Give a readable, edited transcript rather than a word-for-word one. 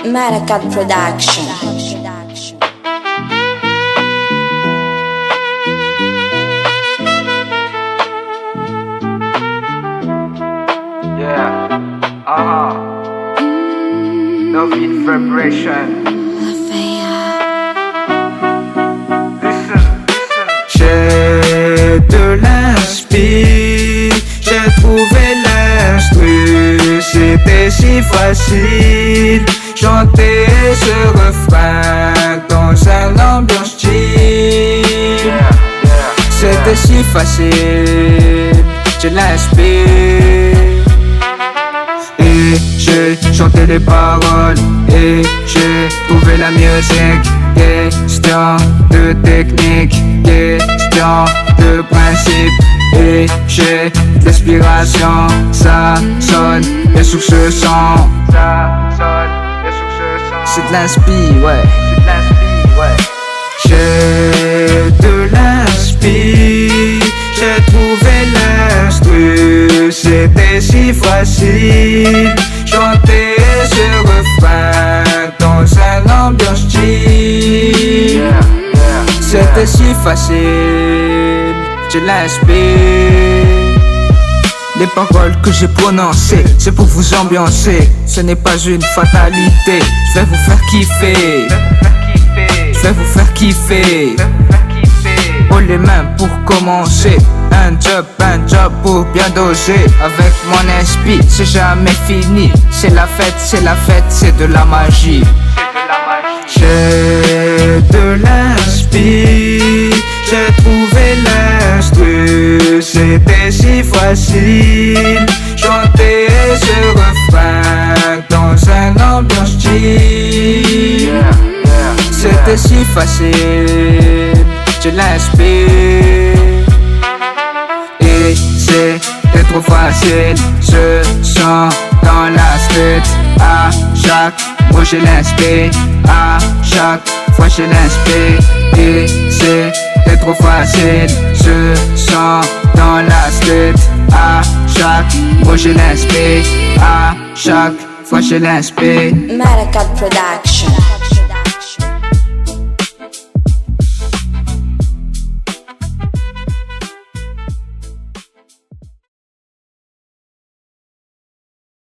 Maracat Production. Yeah, no beat vibration. J'ai de l'inspi, j'ai trouvé l'instru, c'était si facile. Chanter ce refrain dans un ambiance chill. C'était si facile, j'ai l'inspire. Et j'ai chanté les paroles, et j'ai trouvé la musique. Question de technique, question de principe. Et j'ai de l'inspiration, ça sonne, et sous ce son, ça sonne, et sous ce son. C'est de l'inspi, ouais, c'est de l'inspi, ouais. J'ai de l'inspi, j'ai trouvé l'instru, c'était si facile. Chanter ce refrain dans un ambiance chill. C'était si facile, je l'inspire. Les paroles que j'ai prononcées, c'est pour vous ambiancer. Ce n'est pas une fatalité, je vais vous faire kiffer. Je vais vous faire kiffer. Oh les mains pour commencer. Un job pour bien doser. Avec mon esprit, c'est jamais fini. C'est la fête, c'est de la magie. J'ai de l'inspi, j'ai trouvé l'instru, c'était si facile. Chanter ce refrain dans un ambiance chill. C'était si facile, je l'inspire. Et c'était trop facile, je sens dans la street. À chaque mot je l'inspire, à chaque fois je l'inspire. Et c'était trop facile, je sens dans la street. À chaque mot je l'inspire, à chaque fois je l'inspire. Maracat Production.